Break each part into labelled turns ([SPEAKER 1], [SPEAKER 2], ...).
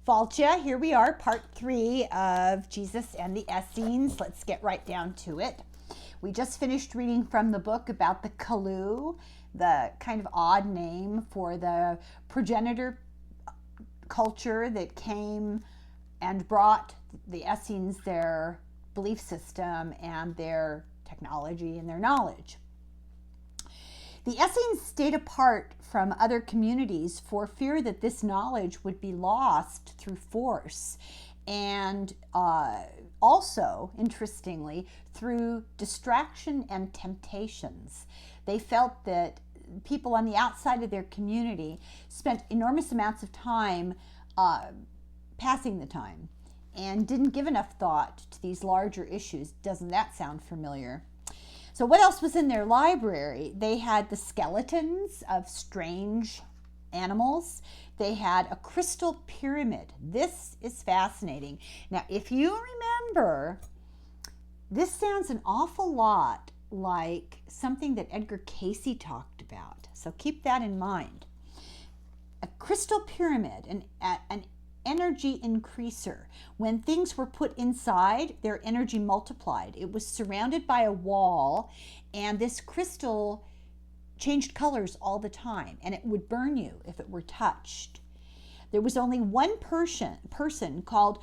[SPEAKER 1] Falcha, here we are, part 3 of Jesus and the Essenes. Let's get right down to it. We just finished reading from the book about the Kalu, the kind of odd name for the progenitor culture that came and brought the Essenes their belief system and their technology and their knowledge. The Essenes stayed apart from other communities for fear that this knowledge would be lost through force, and also, interestingly, through distraction and temptations. They felt that people on the outside of their community spent enormous amounts of time passing the time and didn't give enough thought to these larger issues. Doesn't that sound familiar? So what else was in their library? They had the skeletons of strange animals. They had a crystal pyramid. This is fascinating. Now, if you remember, this sounds an awful lot like something that Edgar Cayce talked about. So keep that in mind. A crystal pyramid, an energy increaser. When things were put inside, their energy multiplied. It was surrounded by a wall, and this crystal changed colors all the time, and it would burn you if it were touched. There was only one person called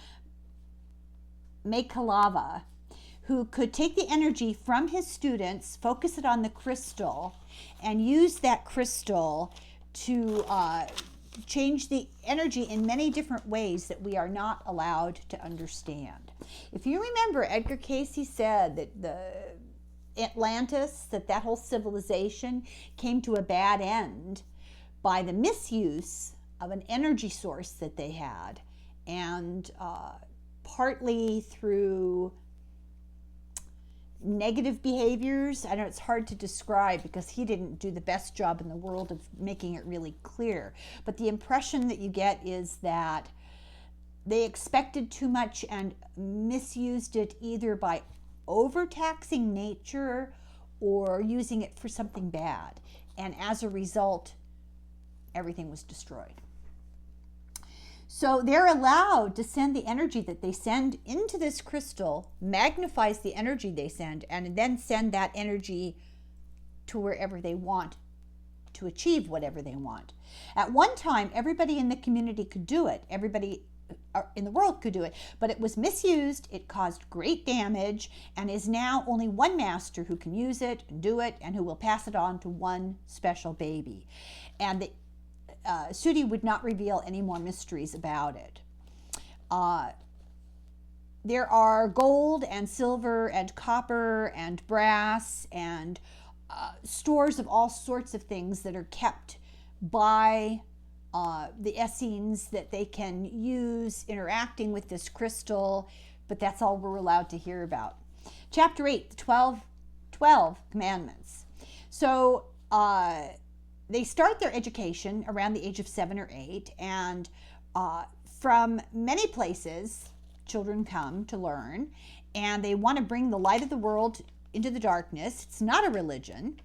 [SPEAKER 1] Mekalava who could take the energy from his students, focus it on the crystal, and use that crystal to change the energy in many different ways that we are not allowed to understand. If you remember, Edgar Cayce said that the Atlantis, that whole civilization came to a bad end by the misuse of an energy source that they had, and partly through negative behaviors. I know it's hard to describe because he didn't do the best job in the world of making it really clear. But the impression that you get is that they expected too much and misused it either by overtaxing nature or using it for something bad. And as a result, everything was destroyed. So they're allowed to send the energy that they send into this crystal, magnifies the energy they send, and then send that energy to wherever they want to achieve whatever they want. At one time, everybody in the community could do it. Everybody in the world could do it, but it was misused. It caused great damage and is now only one master who can use it and do it and who will pass it on to one special baby. And the Sudi would not reveal any more mysteries about it. There are gold and silver and copper and brass and stores of all sorts of things that are kept by the Essenes that they can use interacting with this crystal, but that's all we're allowed to hear about. Chapter 8, the 12 commandments. So they start their education around the age of 7 or 8, and from many places, children come to learn, and they want to bring the light of the world into the darkness. It's not a religion.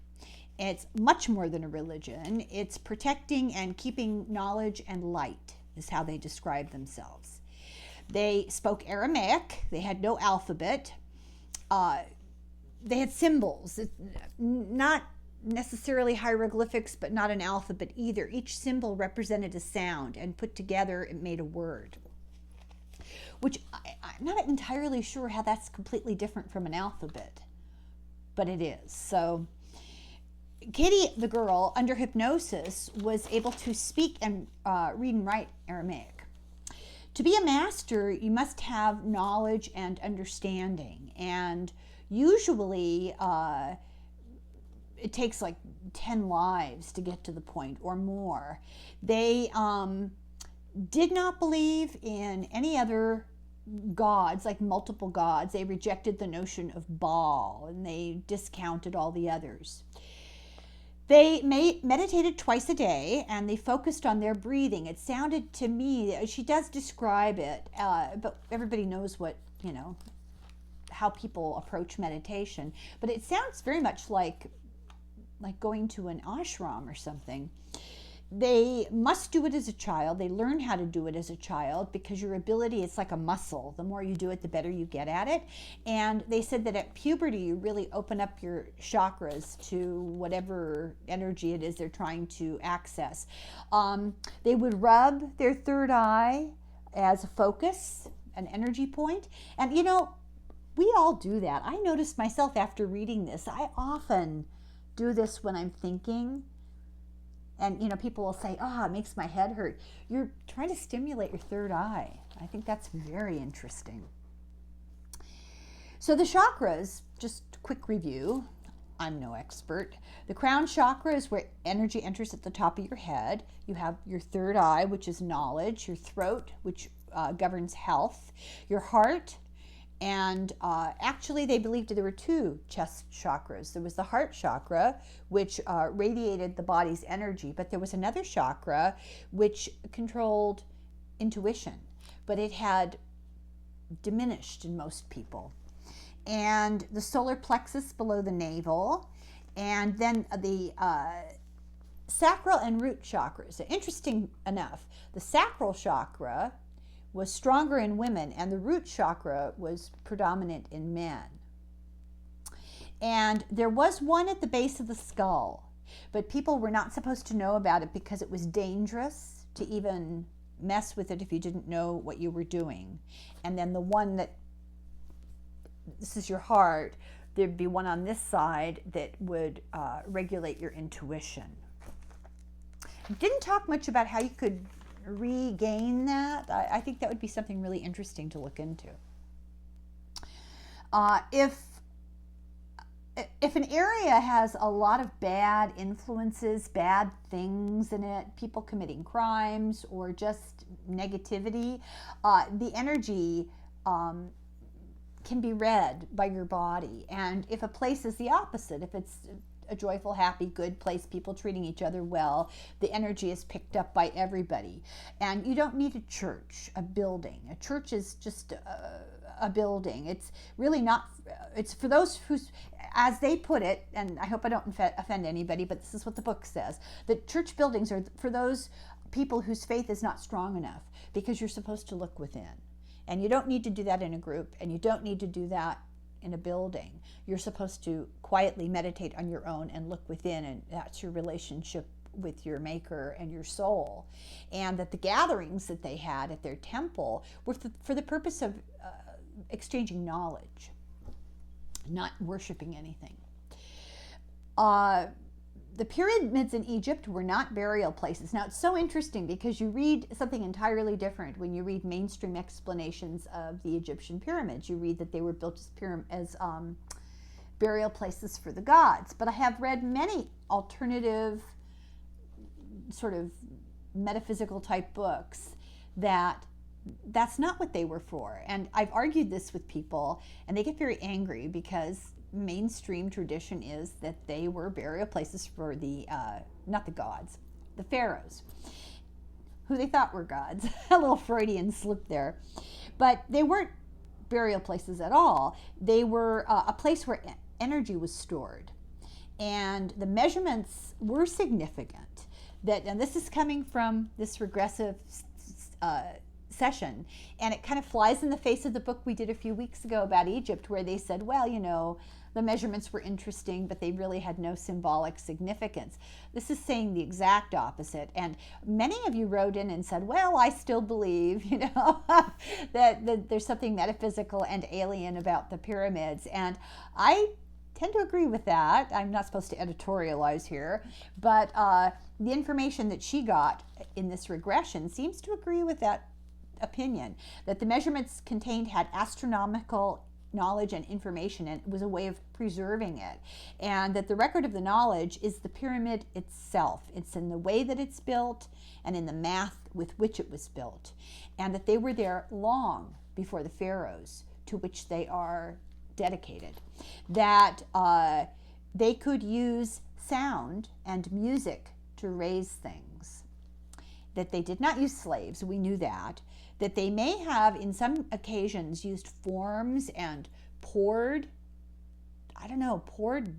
[SPEAKER 1] It's much more than a religion. It's protecting and keeping knowledge and light, is how they describe themselves. They spoke Aramaic. They had no alphabet. They had symbols, not necessarily hieroglyphics, but not an alphabet either. Each symbol represented a sound, and put together it made a word, which I'm not entirely sure how that's completely different from an alphabet, but it is. So Katie, the girl, under hypnosis, was able to speak and read and write Aramaic. To be a master, you must have knowledge and understanding, and usually it takes like 10 lives to get to the point or more. They did not believe in any other gods, like multiple gods. They rejected the notion of Baal, and they discounted all the others. They meditated twice a day, and they focused on their breathing. It sounded to me, she does describe it, but everybody knows what, how people approach meditation. But it sounds very much like going to an ashram or something. They must do it as a child. They learn how to do it as a child because your ability, it's like a muscle. The more you do it, the better you get at it. And they said that at puberty, you really open up your chakras to whatever energy it is they're trying to access. They would rub their third eye as a focus, an energy point. And you know, we all do that. I noticed myself after reading this. I often do this when I'm thinking. And, you know, people will say, oh, it makes my head hurt. You're trying to stimulate your third eye. I think that's very interesting. So the chakras, just quick review. I'm no expert. The crown chakra is where energy enters at the top of your head. You have your third eye, which is knowledge, your throat, which governs health, your heart, and actually they believed there were two chest chakras. There was the heart chakra, which radiated the body's energy, but there was another chakra which controlled intuition, but it had diminished in most people. And the solar plexus below the navel, and then the sacral and root chakras. Interesting enough, the sacral chakra was stronger in women, and the root chakra was predominant in men. And there was one at the base of the skull, but people were not supposed to know about it because it was dangerous to even mess with it if you didn't know what you were doing. And then the one that, this is your heart, there'd be one on this side that would regulate your intuition. Didn't talk much about how you could regain that. I think that would be something really interesting to look into. If an area has a lot of bad influences, bad things in it, people committing crimes or just negativity, the energy can be read by your body. And if a place is the opposite, if it's a joyful, happy, good place, people treating each other well, the energy is picked up by everybody. And you don't need a church, a building. A church is just a building. It's really not, it's for those who's, as they put it, and I hope I don't offend anybody, but this is what the book says, that church buildings are for those people whose faith is not strong enough, because you're supposed to look within. And you don't need to do that in a group, and you don't need to do that in a building. You're supposed to quietly meditate on your own and look within, and that's your relationship with your maker and your soul. And that the gatherings that they had at their temple were for the purpose of exchanging knowledge, not worshiping anything. The pyramids in Egypt were not burial places. Now, it's so interesting because you read something entirely different when you read mainstream explanations of the Egyptian pyramids. You read that they were built as burial places for the gods. But I have read many alternative sort of metaphysical type books that that's not what they were for. And I've argued this with people, and they get very angry because mainstream tradition is that they were burial places for the, not the gods, the pharaohs, who they thought were gods. A little Freudian slip there. But they weren't burial places at all. They were a place where energy was stored. And the measurements were significant. And this is coming from this regressive session, and it kind of flies in the face of the book we did a few weeks ago about Egypt, where they said, well, you know, the measurements were interesting, but they really had no symbolic significance. This is saying the exact opposite. And many of you wrote in and said, well, I still believe, you know, that there's something metaphysical and alien about the pyramids. And I tend to agree with that. I'm not supposed to editorialize here, but the information that she got in this regression seems to agree with that opinion, that the measurements contained had astronomical knowledge and information, and it was a way of preserving it. And that the record of the knowledge is the pyramid itself. It's in the way that it's built and in the math with which it was built. And that they were there long before the pharaohs to which they are dedicated. That they could use sound and music to raise things. That they did not use slaves, we knew that. That they may have, in some occasions, used forms and poured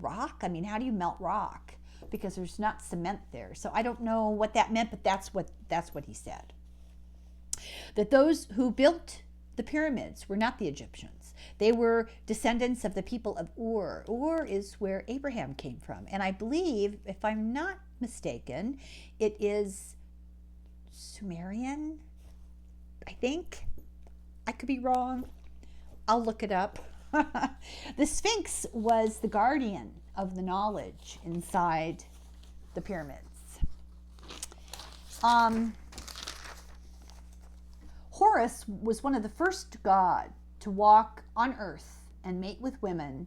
[SPEAKER 1] rock. I mean, how do you melt rock? because there's not cement there. So I don't know what that meant, but that's what he said. That those who built the pyramids were not the Egyptians. They were descendants of the people of Ur. Ur is where Abraham came from. And I believe, if I'm not mistaken, it is Sumerian, I think. I could be wrong. I'll look it up. The Sphinx was the guardian of the knowledge inside the pyramids. Horus was one of the first gods to walk on earth and mate with women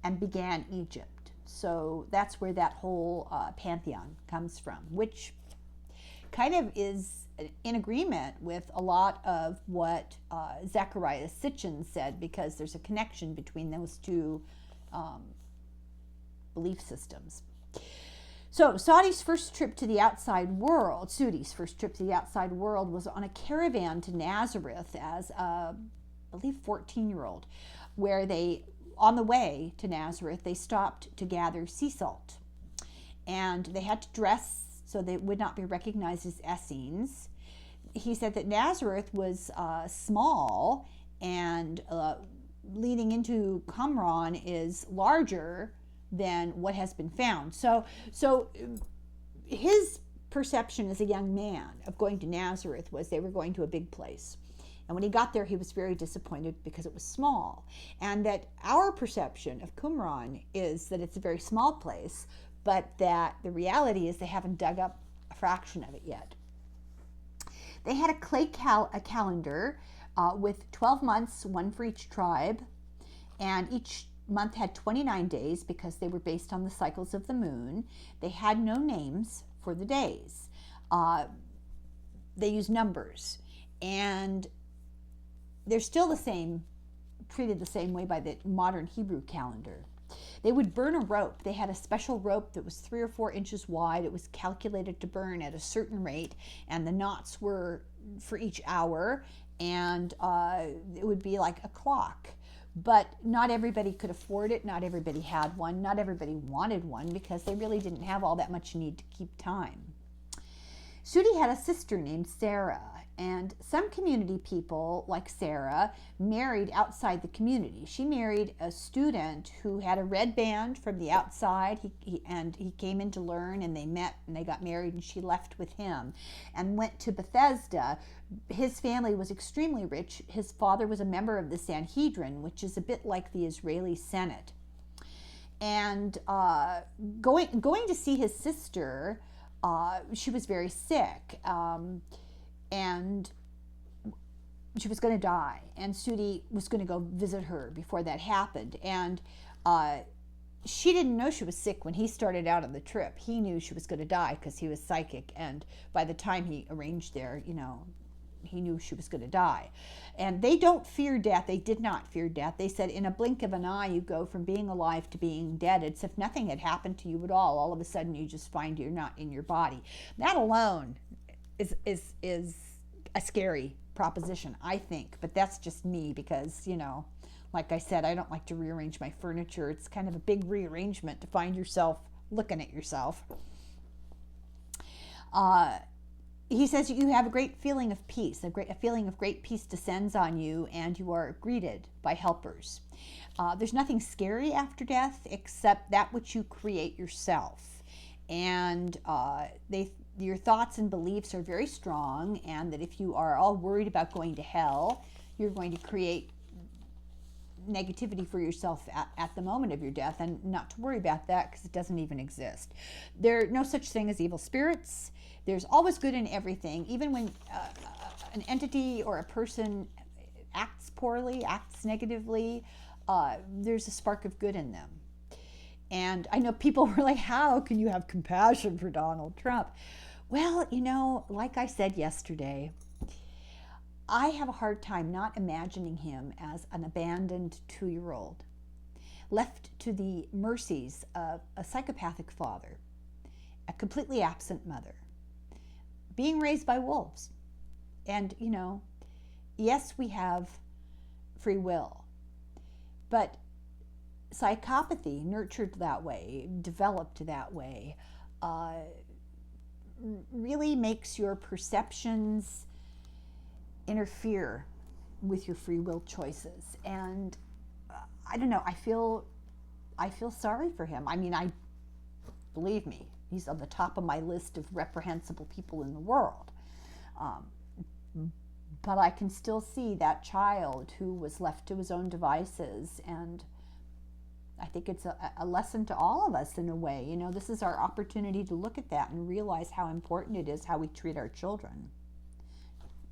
[SPEAKER 1] and began Egypt. So that's where that whole pantheon comes from, which kind of is in agreement with a lot of what Zecharia Sitchin said, because there's a connection between those two belief systems. So Sudi's first trip to the outside world was on a caravan to Nazareth as a, I believe, 14-year-old, where on the way to Nazareth, they stopped to gather sea salt. And they had to dress so they would not be recognized as Essenes. He said that Nazareth was small, and leading into Qumran is larger than what has been found. So his perception as a young man of going to Nazareth was they were going to a big place. And when he got there, he was very disappointed because it was small. And that our perception of Qumran is that it's a very small place, but that the reality is they haven't dug up a fraction of it yet. They had a clay calendar with 12 months, one for each tribe, and each month had 29 days because they were based on the cycles of the moon. They had no names for the days. They used numbers, and they're still treated the same way by the modern Hebrew calendar. They would burn a rope. They had a special rope that was 3 or 4 inches wide. It was calculated to burn at a certain rate, and the knots were for each hour, and it would be like a clock. But not everybody could afford it. Not everybody had one. Not everybody wanted one because they really didn't have all that much need to keep time. Sudi had a sister named Sarah, and some community people, like Sarah, married outside the community. She married a student who had a red band from the outside, and he came in to learn, and they met, and they got married, and she left with him and went to Bethesda. His family was extremely rich. His father was a member of the Sanhedrin, which is a bit like the Israeli Senate. And going to see his sister, she was very sick, and she was going to die, and Sudi was going to go visit her before that happened. And she didn't know she was sick when he started out on the trip. He knew she was going to die because he was psychic, and by the time he arranged there, he knew she was going to die. And they don't fear death. They did not fear death. They said in a blink of an eye you go from being alive to being dead. It's if nothing had happened to you at all. All of a sudden you just find you're not in your body. That alone is a scary proposition, I think. But that's just me because, like I said, I don't like to rearrange my furniture. It's kind of a big rearrangement to find yourself looking at yourself. He says you have a great feeling of peace. A feeling of great peace descends on you, and you are greeted by helpers. There's nothing scary after death except that which you create yourself. And your thoughts and beliefs are very strong, and that if you are all worried about going to hell, you're going to create negativity for yourself at the moment of your death, and not to worry about that because it doesn't even exist. There's no such thing as evil spirits. There's always good in everything. Even when an entity or a person acts poorly, acts negatively, there's a spark of good in them. And I know people were like, how can you have compassion for Donald Trump? Well, like I said yesterday, I have a hard time not imagining him as an abandoned 2-year-old, left to the mercies of a psychopathic father, a completely absent mother, being raised by wolves. And, yes, we have free will, but psychopathy, nurtured that way, developed that way, uh, really makes your perceptions interfere with your free will choices. And I don't know, I feel sorry for him. I mean, believe me, he's on the top of my list of reprehensible people in the world. But I can still see that child who was left to his own devices, and I think it's a lesson to all of us in a way. You know, this is our opportunity to look at that and realize how important it is how we treat our children.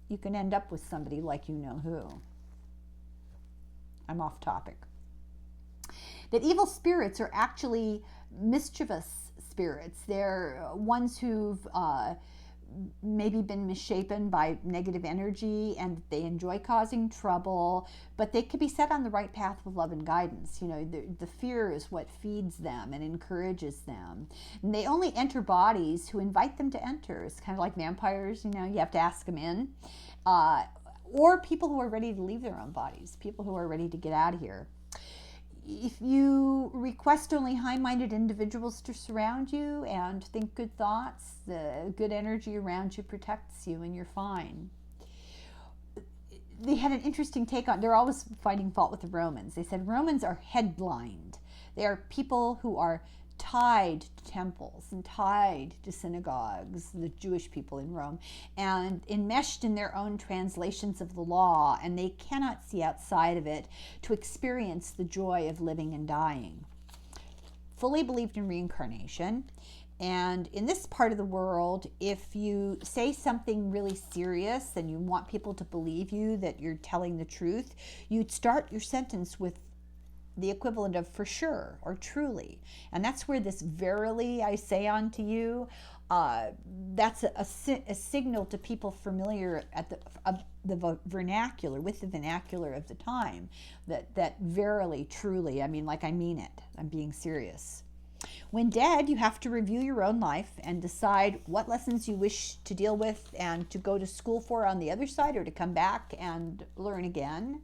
[SPEAKER 1] You can end up with somebody like you know who. I'm off topic. That evil spirits are actually mischievous spirits. They're ones who've maybe been misshapen by negative energy, and they enjoy causing trouble, but they could be set on the right path with love and guidance. You know, the fear is what feeds them and encourages them. And they only enter bodies who invite them to enter. It's kind of like vampires, you know, you have to ask them in. Or people who are ready to leave their own bodies, people who are ready to get out of here. If you request only high-minded individuals to surround you and think good thoughts, the good energy around you protects you and you're fine. They had an interesting take on, they're always finding fault with the Romans. They said Romans are headblind. They are people who are tied to temples and tied to synagogues, the Jewish people in Rome, and enmeshed in their own translations of the law, and they cannot see outside of it to experience the joy of living and dying. Fully believed in reincarnation, and in this part of the world, if you say something really serious and you want people to believe you that you're telling the truth, you'd start your sentence with the equivalent of for sure or truly. And that's where this verily I say unto you, that's a signal to people familiar at the vernacular, with the vernacular of the time, that verily, truly, I mean, like I mean it, I'm being serious. When dead, you have to review your own life and decide what lessons you wish to deal with and to go to school for on the other side, or to come back and learn again.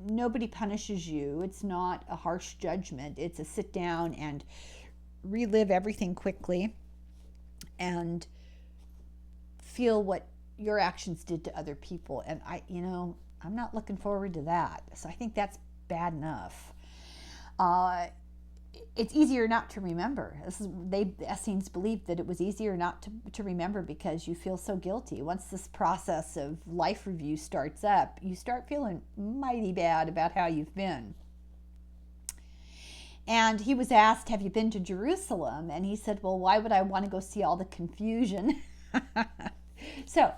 [SPEAKER 1] Nobody punishes you. It's not a harsh judgment. It's a sit down and relive everything quickly and feel what your actions did to other people. And I'm not looking forward to that. So I think that's bad enough. It's easier not to remember. The Essenes believed that it was easier not to remember because you feel so guilty. Once this process of life review starts up, you start feeling mighty bad about how you've been. And he was asked, have you been to Jerusalem? And he said, well, why would I want to go see all the confusion? So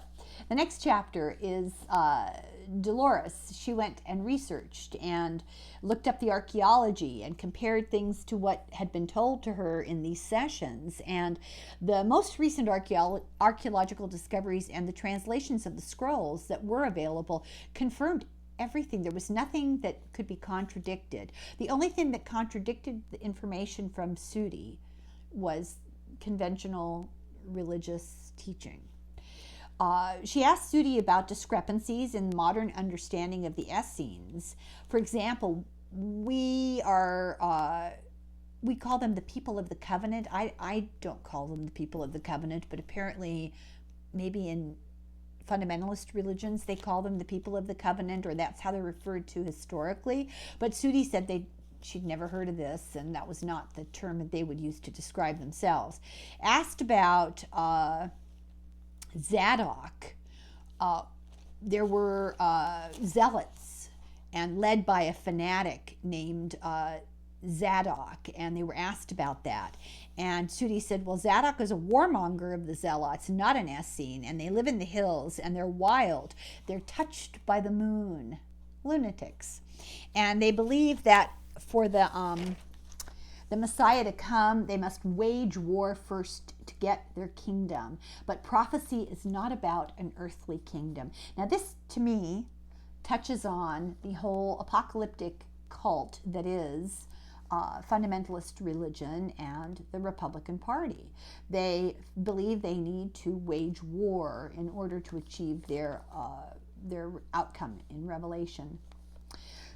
[SPEAKER 1] the next chapter is Dolores. She went and researched and looked up the archaeology and compared things to what had been told to her in these sessions. And the most recent archaeological discoveries and the translations of the scrolls that were available confirmed everything. There was nothing that could be contradicted. The only thing that contradicted the information from Sudi was conventional religious teaching. She asked Sudi about discrepancies in modern understanding of the Essenes. For example, we call them the people of the covenant. I don't call them the people of the covenant, but apparently maybe in fundamentalist religions they call them the people of the covenant, or that's how they're referred to historically. But Sudi said she'd never heard of this, and that was not the term that they would use to describe themselves. Asked about Zadok, there were zealots and led by a fanatic named Zadok, and they were asked about that. And Sudi said, well, Zadok is a warmonger of the zealots, not an Essene, and they live in the hills, and they're wild. They're touched by the moon, lunatics. And they believe that for the Messiah to come, they must wage war first to get their kingdom. But prophecy is not about an earthly kingdom. Now this, to me, touches on the whole apocalyptic cult that is fundamentalist religion and the Republican Party. They believe they need to wage war in order to achieve their outcome in Revelation.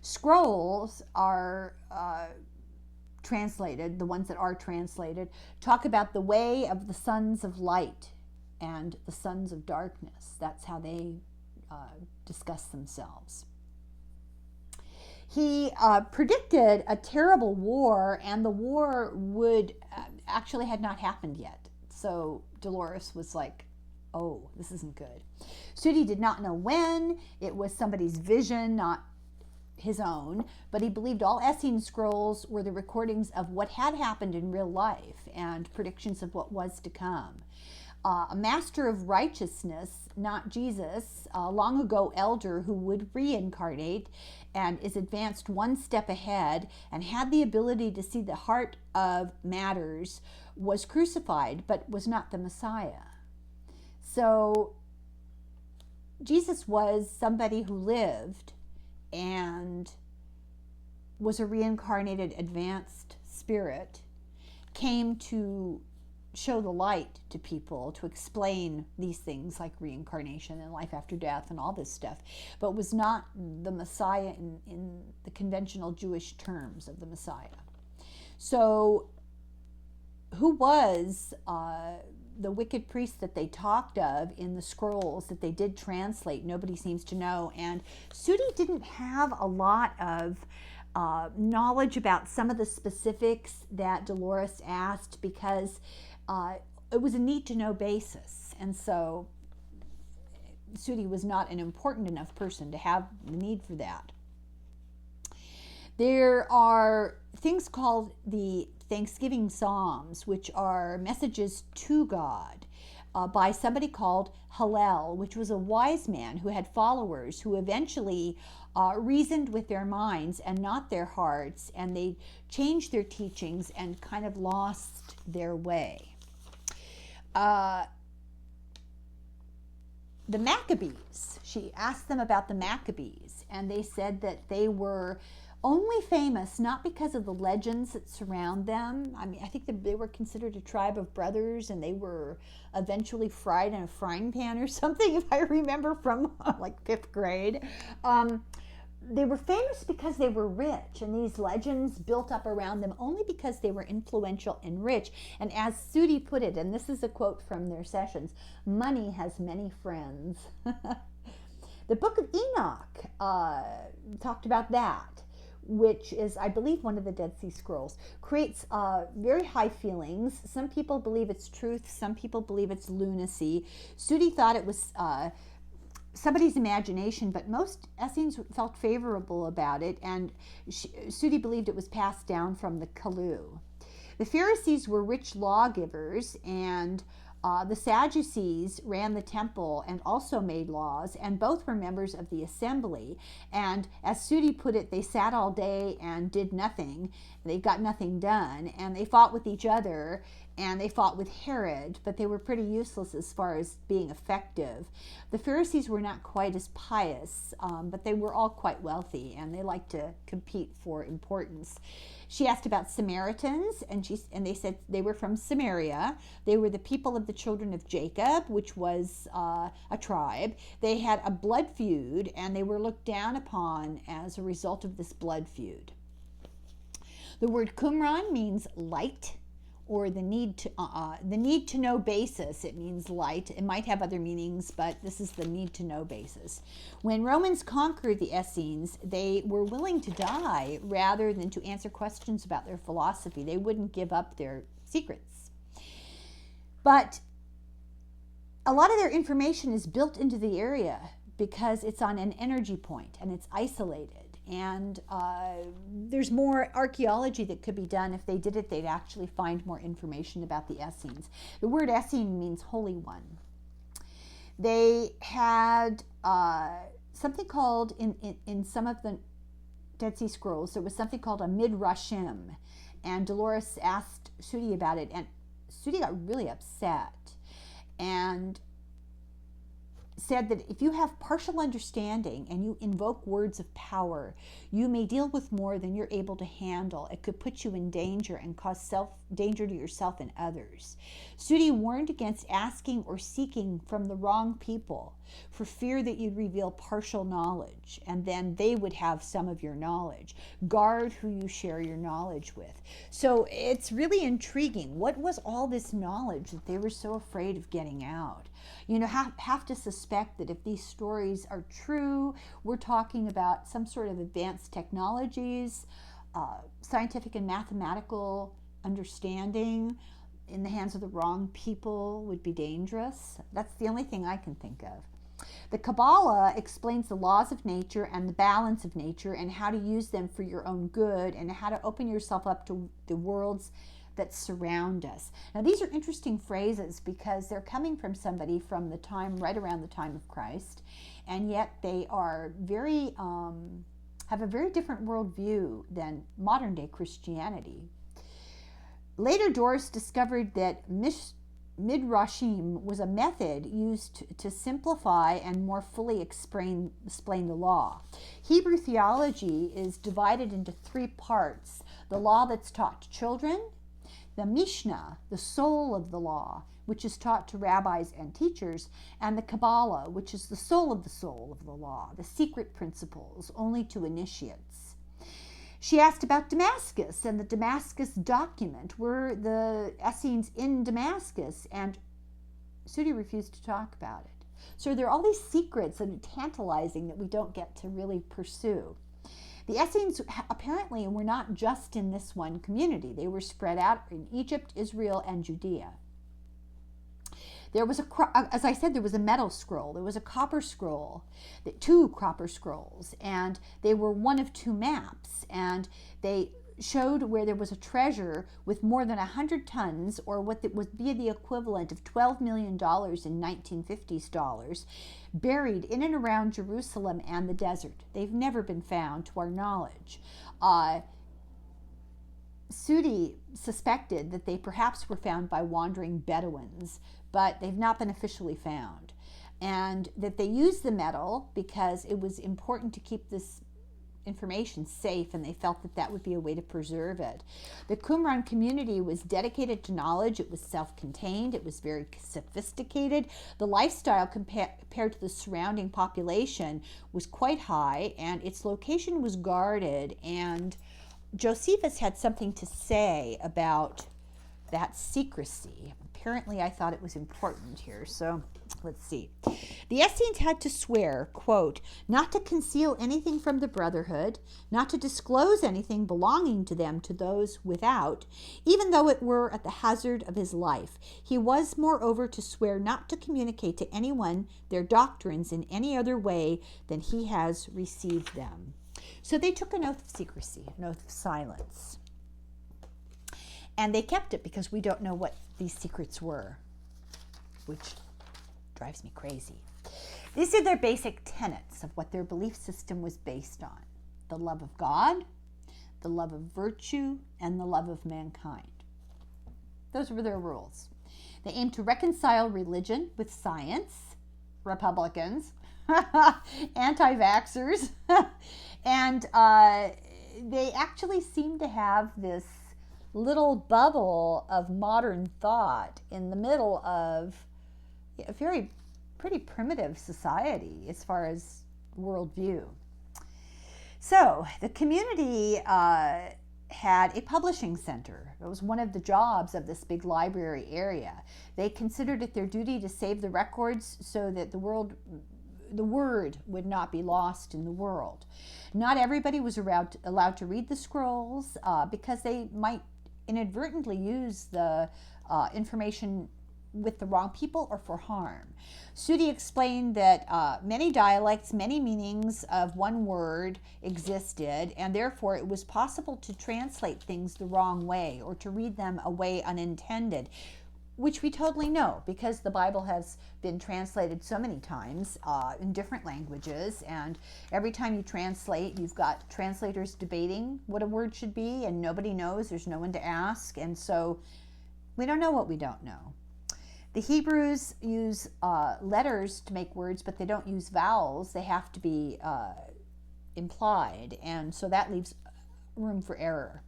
[SPEAKER 1] Scrolls are translated, the ones that are translated, talk about the way of the sons of light and the sons of darkness. That's how they discuss themselves. He predicted a terrible war, and the war would actually had not happened yet. So Dolores was like, oh, this isn't good. Sudi did not know when. It was somebody's vision, not his own, but he believed all Essene scrolls were the recordings of what had happened in real life and predictions of what was to come. A master of righteousness, not Jesus, a long ago elder who would reincarnate and is advanced one step ahead and had the ability to see the heart of matters, was crucified but was not the Messiah. So Jesus was somebody who lived and was a reincarnated advanced spirit, came to show the light to people, to explain these things like reincarnation and life after death and all this stuff, but was not the Messiah in the conventional Jewish terms of the Messiah. So who was the wicked priest that they talked of in the scrolls that they did translate? Nobody seems to know. And Sudi didn't have a lot of knowledge about some of the specifics that Dolores asked because it was a need-to-know basis. And so Sudi was not an important enough person to have the need for that. There are things called the Thanksgiving Psalms, which are messages to God by somebody called Hillel, which was a wise man who had followers who eventually reasoned with their minds and not their hearts, and they changed their teachings and kind of lost their way. The Maccabees, she asked them about the Maccabees, and they said that they were only famous not because of the legends that surround them. I mean, I think that they were considered a tribe of brothers, and they were eventually fried in a frying pan or something, if I remember from like 5th grade. They were famous because they were rich, and these legends built up around them only because they were influential and rich. And as Sudi put it, and this is a quote from their sessions, money has many friends. The Book of Enoch talked about that, which is, I believe, one of the Dead Sea Scrolls, creates very high feelings. Some people believe it's truth. Some people believe it's lunacy. Sudi thought it was somebody's imagination, but most Essenes felt favorable about it, and Sudi believed it was passed down from the Kalu. The Pharisees were rich lawgivers, and the Sadducees ran the temple and also made laws, and both were members of the assembly. And as Sudi put it, they sat all day and did nothing. They got nothing done, and they fought with each other, and they fought with Herod, but they were pretty useless as far as being effective. The Pharisees were not quite as pious, but they were all quite wealthy, and they liked to compete for importance. She asked about Samaritans, and they said they were from Samaria. They were the people of the children of Jacob, which was a tribe. They had a blood feud, and they were looked down upon as a result of this blood feud. The word Qumran means light, or the need to know basis. It means light. It might have other meanings, but this is the need to know basis. When Romans conquered the Essenes, they were willing to die rather than to answer questions about their philosophy. They wouldn't give up their secrets. But a lot of their information is built into the area because it's on an energy point and it's isolated. And there's more archaeology that could be done. If they did it, they'd actually find more information about the Essenes. The word Essene means holy one. They had something called, in some of the Dead Sea Scrolls, there was something called a midrashim. And Dolores asked Sudi about it, and Sudi got really upset and said that if you have partial understanding and you invoke words of power, you may deal with more than you're able to handle. It could put you in danger and cause danger to yourself and others. Sudi warned against asking or seeking from the wrong people. for fear that you'd reveal partial knowledge, and then they would have some of your knowledge. Guard who you share your knowledge with. So it's really intriguing. What was all this knowledge that they were so afraid of getting out? You know, have to suspect that if these stories are true, we're talking about some sort of advanced technologies, scientific and mathematical understanding in the hands of the wrong people would be dangerous. That's the only thing I can think of. The Kabbalah explains the laws of nature and the balance of nature and how to use them for your own good and how to open yourself up to the worlds that surround us. Now, these are interesting phrases because they're coming from somebody from the time, right around the time of Christ, and yet they are very, have a very different worldview than modern day Christianity. Later, Doris discovered that Midrashim was a method used to simplify and more fully explain the law. Hebrew theology is divided into three parts: the law that's taught to children, the Mishnah, the soul of the law, which is taught to rabbis and teachers, and the Kabbalah, which is the soul of the law, the secret principles only to initiates. She asked about Damascus and the Damascus document. Were the Essenes in Damascus? And Sudi refused to talk about it. So there are all these secrets and tantalizing that we don't get to really pursue. The Essenes apparently were not just in this one community. They were spread out in Egypt, Israel, and Judea. There was as I said, there was a metal scroll. There was a copper scroll, two copper scrolls, and they were one of two maps. And they showed where there was a treasure with more than 100 tons, or what would be the equivalent of $12 million in 1950s dollars, buried in and around Jerusalem and the desert. They've never been found, to our knowledge. Sudi suspected that they perhaps were found by wandering Bedouins, but they've not been officially found. And that they used the metal because it was important to keep this information safe, and they felt that that would be a way to preserve it. The Qumran community was dedicated to knowledge. It was self-contained. It was very sophisticated. The lifestyle compared to the surrounding population was quite high, and its location was guarded. And Josephus had something to say about that secrecy. Apparently, I thought it was important here. So let's see. The Essenes had to swear, quote, not to conceal anything from the brotherhood, not to disclose anything belonging to them to those without, even though it were at the hazard of his life. He was, moreover, to swear not to communicate to anyone their doctrines in any other way than he has received them. So they took an oath of secrecy, an oath of silence. And they kept it because we don't know what these secrets were, which drives me crazy. These are their basic tenets of what their belief system was based on: the love of God, the love of virtue, and the love of mankind. Those were their rules. They aimed to reconcile religion with science, Republicans, anti-vaxxers, and they actually seem to have this little bubble of modern thought in the middle of a pretty primitive society as far as worldview. So the community had a publishing center. It was one of the jobs of this big library area. They considered it their duty to save the records so that the word would not be lost in the world. Not everybody was allowed to read the scrolls because they might inadvertently use the information with the wrong people or for harm. Sudi explained that many dialects, many meanings of one word existed, and therefore it was possible to translate things the wrong way or to read them a way unintended, which we totally know because the Bible has been translated so many times in different languages, and every time you translate, you've got translators debating what a word should be, and nobody knows, there's no one to ask, and so we don't know what we don't know. The Hebrews use letters to make words, but they don't use vowels. They have to be implied, and so that leaves room for error.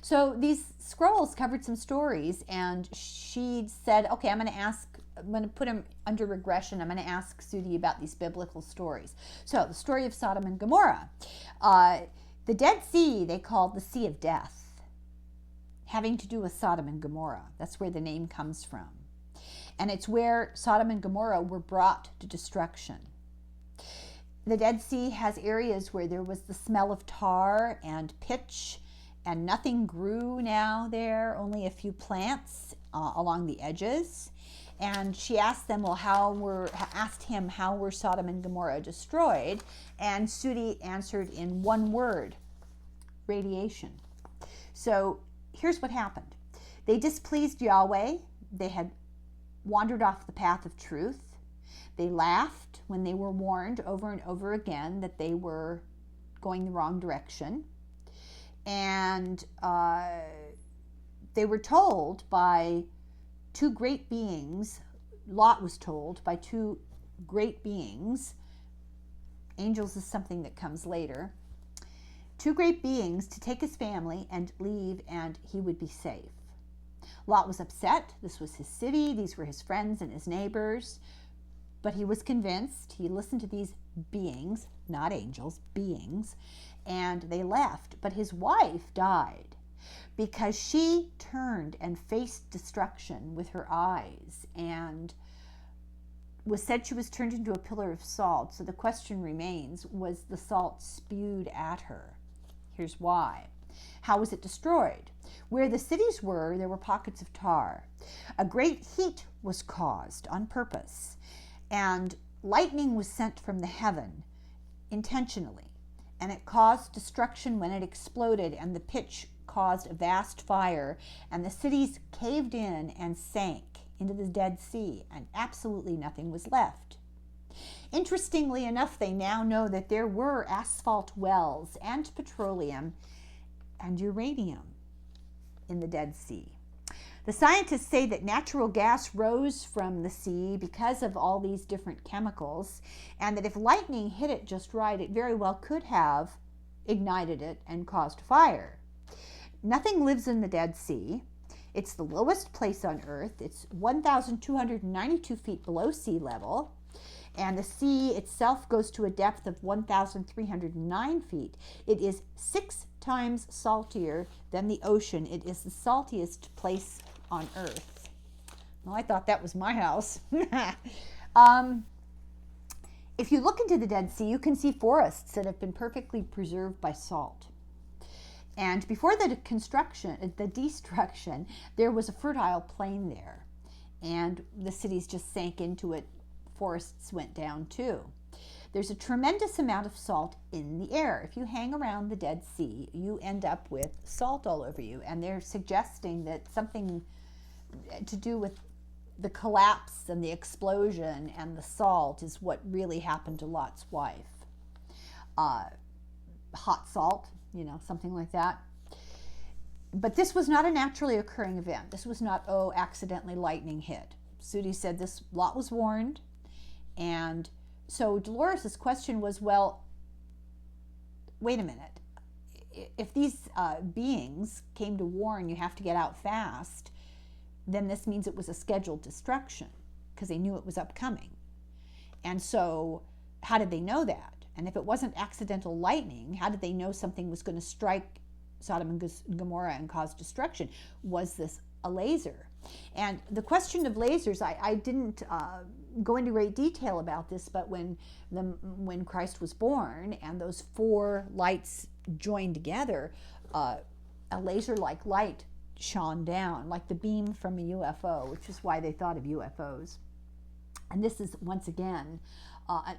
[SPEAKER 1] So these scrolls covered some stories, and she said, okay, I'm going to ask going to put them under regression. I'm going to ask Sudi about these biblical stories. So the story of Sodom and Gomorrah. The Dead Sea they called the Sea of Death, having to do with Sodom and Gomorrah. That's where the name comes from. And it's where Sodom and Gomorrah were brought to destruction. The Dead Sea has areas where there was the smell of tar and pitch, and nothing grew now there, only a few plants along the edges. And she asked them, well, asked him how were Sodom and Gomorrah destroyed? And Sudi answered in one word: radiation. So here's what happened. They displeased Yahweh. They had wandered off the path of truth. They laughed when they were warned over and over again that they were going the wrong direction. And they were told by two great beings, Lot was told by two great beings, angels is something that comes later, two great beings to take his family and leave, and he would be safe. Lot was upset. This was his city. These were his friends and his neighbors. But he was convinced. He listened to these beings, not angels, beings, and they left. But his wife died because she turned and faced destruction with her eyes, and was said she was turned into a pillar of salt. So the question remains, was the salt spewed at her? Here's why. How was it destroyed? Where the cities were, there were pockets of tar. A great heat was caused on purpose, and lightning was sent from the heaven intentionally, and it caused destruction when it exploded, and the pitch caused a vast fire, and the cities caved in and sank into the Dead Sea, and absolutely nothing was left. Interestingly enough, they now know that there were asphalt wells and petroleum and uranium in the Dead Sea. The scientists say that natural gas rose from the sea because of all these different chemicals, and that if lightning hit it just right, it very well could have ignited it and caused fire. Nothing lives in the Dead Sea. It's the lowest place on Earth. It's 1,292 feet below sea level, and the sea itself goes to a depth of 1,309 feet. It is 6 times saltier than the ocean. It is the saltiest place on Earth. Well, I thought that was my house. If you look into the Dead Sea, you can see forests that have been perfectly preserved by salt. And before the destruction, there was a fertile plain there, and the cities just sank into it. Forests went down too. There's a tremendous amount of salt in the air. If you hang around the Dead Sea, you end up with salt all over you, and they're suggesting that something to do with the collapse and the explosion and the salt is what really happened to Lot's wife. Hot salt, something like that. But this was not a naturally occurring event. This was not, accidentally lightning hit. Sudi said this, Lot was warned. And so Dolores' question was, well, wait a minute. If these beings came to warn you have to get out fast, then this means it was a scheduled destruction because they knew it was upcoming. And so how did they know that? And if it wasn't accidental lightning, how did they know something was going to strike Sodom and Gomorrah and cause destruction? Was this a laser? And the question of lasers, I didn't go into great detail about this, but when Christ was born and those 4 lights joined together, a laser-like light shone down, like the beam from a UFO, which is why they thought of UFOs. And this is, once again,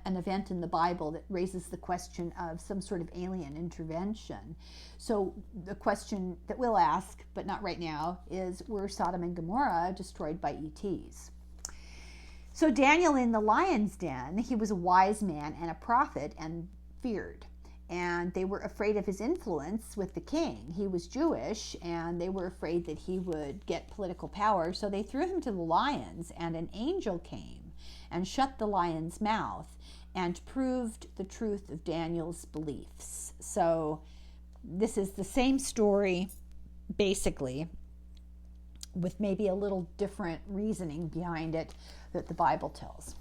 [SPEAKER 1] an event in the Bible that raises the question of some sort of alien intervention. So the question that we'll ask, but not right now, is, were Sodom and Gomorrah destroyed by ETs? So Daniel in the lion's den, he was a wise man and a prophet and feared. And they were afraid of his influence with the king. He was Jewish, and they were afraid that he would get political power. So they threw him to the lions, and an angel came and shut the lion's mouth and proved the truth of Daniel's beliefs. So this is the same story, basically, with maybe a little different reasoning behind it that the Bible tells.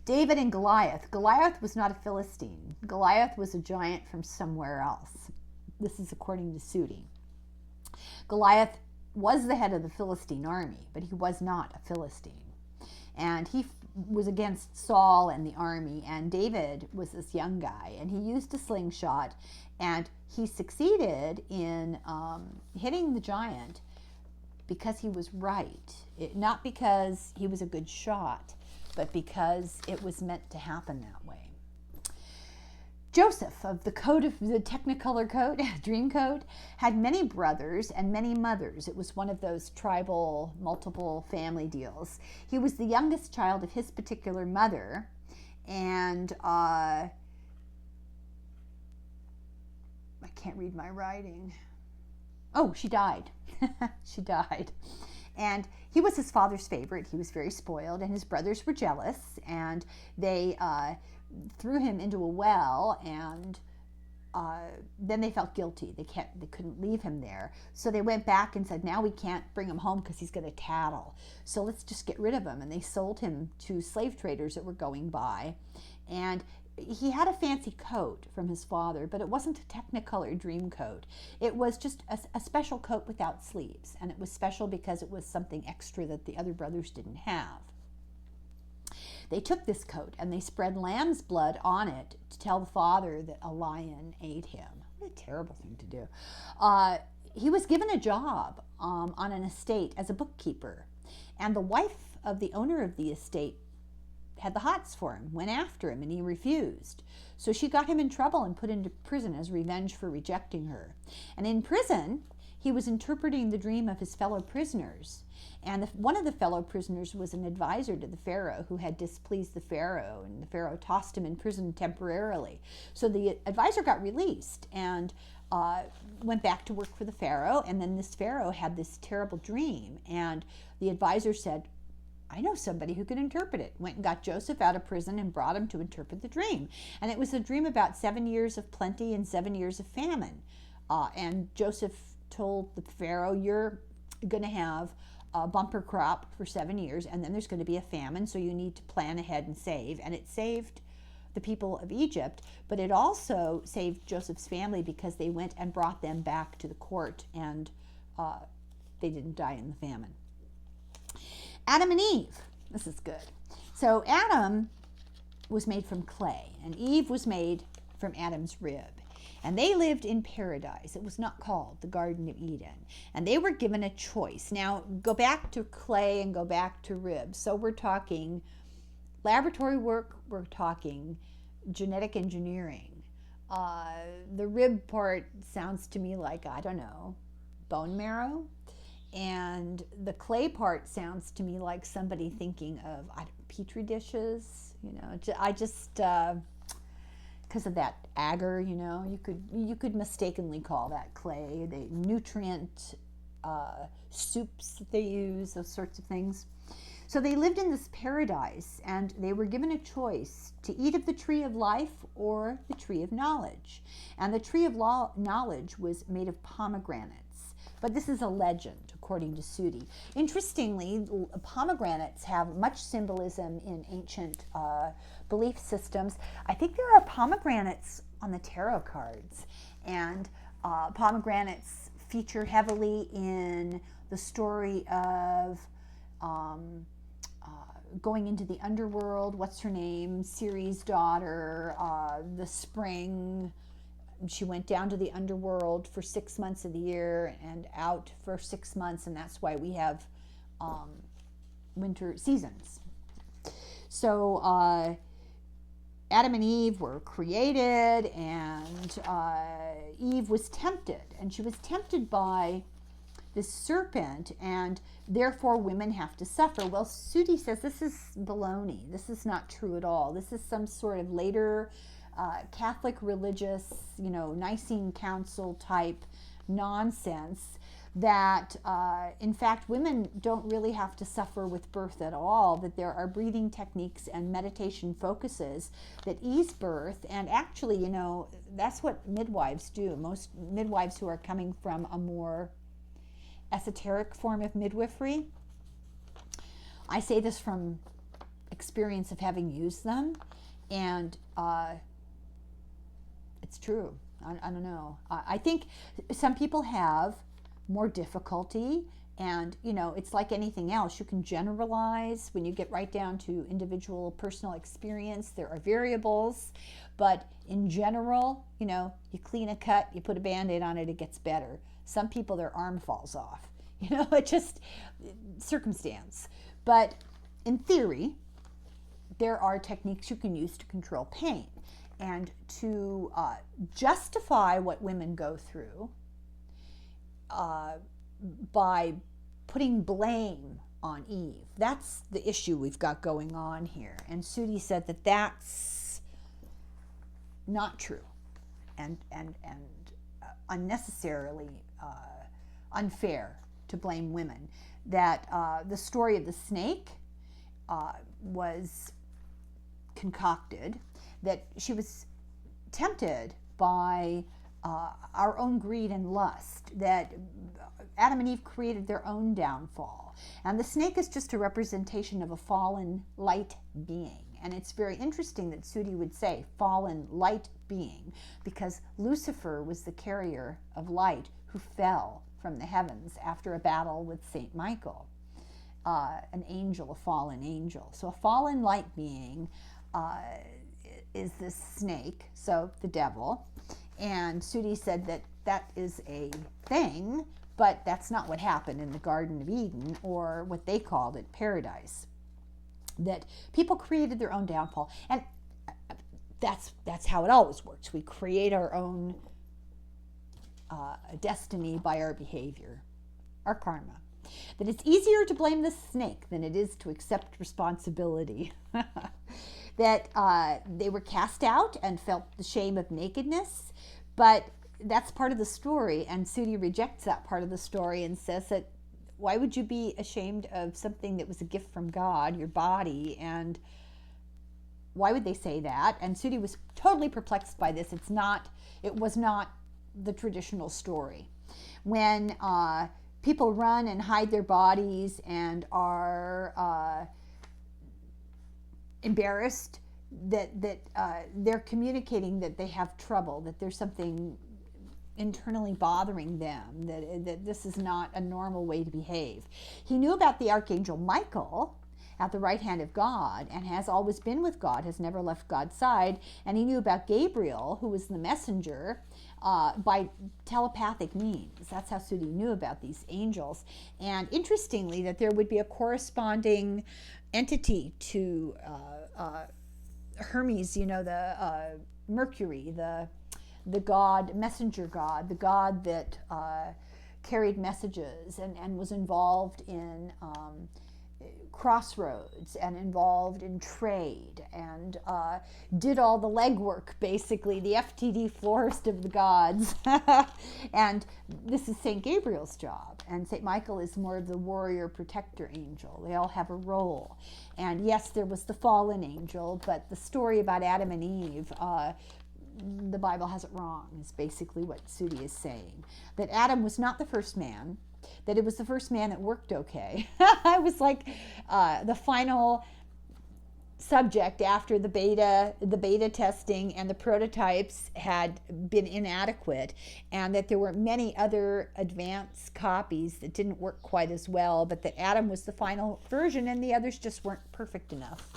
[SPEAKER 1] David and Goliath. Goliath was not a Philistine. Goliath was a giant from somewhere else. This is according to Sudi. Goliath was the head of the Philistine army, but he was not a Philistine. And he was against Saul and the army, and David was this young guy, and he used a slingshot, and he succeeded in hitting the giant because he was right. Not because he was a good shot, but because it was meant to happen that way. Joseph of the Technicolor Code, Dream Code, had many brothers and many mothers. It was one of those tribal, multiple family deals. He was the youngest child of his particular mother, and I can't read my writing. Oh, she died. She died. And he was his father's favorite. He was very spoiled, and his brothers were jealous, and they threw him into a well, and then they felt guilty. They couldn't leave him there. So they went back and said, now we can't bring him home because he's going to tattle. So let's just get rid of him. And they sold him to slave traders that were going by. And he had a fancy coat from his father, but it wasn't a Technicolor Dream coat. It was just a special coat without sleeves. And it was special because it was something extra that the other brothers didn't have. They took this coat and they spread lamb's blood on it to tell the father that a lion ate him. What a terrible thing to do. He was given a job on an estate as a bookkeeper. And the wife of the owner of the estate had the hots for him, went after him, and he refused. So she got him in trouble and put into prison as revenge for rejecting her. And in prison, he was interpreting the dream of his fellow prisoners. And one of the fellow prisoners was an advisor to the Pharaoh who had displeased the Pharaoh, and the Pharaoh tossed him in prison temporarily. So the advisor got released and went back to work for the Pharaoh, and then this Pharaoh had this terrible dream, and the advisor said, I know somebody who can interpret it. Went and got Joseph out of prison and brought him to interpret the dream. And it was a dream about 7 years of plenty and 7 years of famine. And Joseph told the Pharaoh, you're going to have a bumper crop for 7 years, and then there's going to be a famine, so you need to plan ahead and save. And it saved the people of Egypt, but it also saved Joseph's family because they went and brought them back to the court, and they didn't die in the famine. Adam and Eve. This is good. So Adam was made from clay, and Eve was made from Adam's rib. And they lived in paradise. It was not called the Garden of Eden. And they were given a choice. Now, go back to clay and go back to rib. So we're talking laboratory work. We're talking genetic engineering. The rib part sounds to me like, I don't know, bone marrow. And the clay part sounds to me like somebody thinking of petri dishes. You know, I just because of that agar, you know, you could mistakenly call that clay. The nutrient soups that they use, those sorts of things. So they lived in this paradise, and they were given a choice to eat of the tree of life or the tree of knowledge. And the tree of knowledge was made of pomegranates. But this is a legend, according to Sudi. Interestingly, pomegranates have much symbolism in ancient belief systems. I think there are pomegranates on the tarot cards, and pomegranates feature heavily in the story of going into the underworld. What's her name? Ceres' daughter, the spring. She went down to the underworld for 6 months of the year and out for 6 months, and that's why we have winter seasons. So Adam and Eve were created, and Eve was tempted, and she was tempted by this serpent, and therefore women have to suffer. Well, Sudi says this is baloney. This is not true at all. This is some sort of later Catholic religious, you know, Nicene Council type nonsense that in fact women don't really have to suffer with birth at all, that there are breathing techniques and meditation focuses that ease birth. And actually, you know, that's what midwives do. Most midwives who are coming from a more esoteric form of midwifery. I say this from experience of having used them, and it's true. I don't know. I think some people have more difficulty, and it's like anything else. You can generalize when you get right down to individual personal experience. There are variables, but in general, you clean a cut, you put a Band-Aid on it, it gets better. Some people, their arm falls off. It just circumstance. But in theory, there are techniques you can use to control pain. And to justify what women go through by putting blame on Eve. That's the issue we've got going on here. And Sudi said that that's not true and unnecessarily unfair to blame women. That the story of the snake was concocted, that she was tempted by our own greed and lust, that Adam and Eve created their own downfall. And the snake is just a representation of a fallen light being. And it's very interesting that Sudi would say fallen light being, because Lucifer was the carrier of light who fell from the heavens after a battle with Saint Michael, an angel, a fallen angel. So a fallen light being is this snake, so the devil. And Sudi said that that is a thing, but that's not what happened in the Garden of Eden, or what they called it, paradise. That people created their own downfall. And that's how it always works. We create our own destiny by our behavior, our karma. That it's easier to blame the snake than it is to accept responsibility. That they were cast out and felt the shame of nakedness, but that's part of the story, and Sudi rejects that part of the story and says that why would you be ashamed of something that was a gift from God, your body, and why would they say that? And Sudi was totally perplexed by this. It was not the traditional story. When people run and hide their bodies and are embarrassed, that they're communicating that they have trouble, that there's something internally bothering them, that this is not a normal way to behave. He knew about the Archangel Michael at the right hand of God, and has always been with God, has never left God's side. And he knew about Gabriel, who was the messenger, by telepathic means. That's how Sudi knew about these angels. And interestingly, that there would be a corresponding entity to Hermes, the Mercury, the god, messenger god, the god that carried messages and was involved in crossroads and involved in trade and did all the legwork, basically, the FTD florist of the gods. And this is St. Gabriel's job. And St. Michael is more of the warrior protector angel. They all have a role. And yes, there was the fallen angel, but the story about Adam and Eve, the Bible has it wrong, is basically what Sudi is saying. That Adam was not the first man, that it was the first man that worked okay. I was like the final subject after the beta testing and the prototypes had been inadequate, and that there were many other advanced copies that didn't work quite as well, but that Adam was the final version and the others just weren't perfect enough.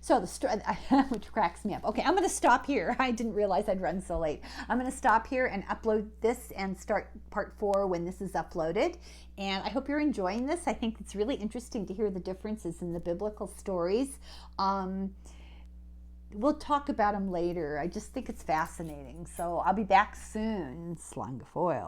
[SPEAKER 1] So the story, which cracks me up. Okay, I'm going to stop here. I didn't realize I'd run so late. I'm going to stop here and upload this and start part 4 when this is uploaded. And I hope you're enjoying this. I think it's really interesting to hear the differences in the biblical stories. We'll talk about them later. I just think it's fascinating. So I'll be back soon. Slangafoil.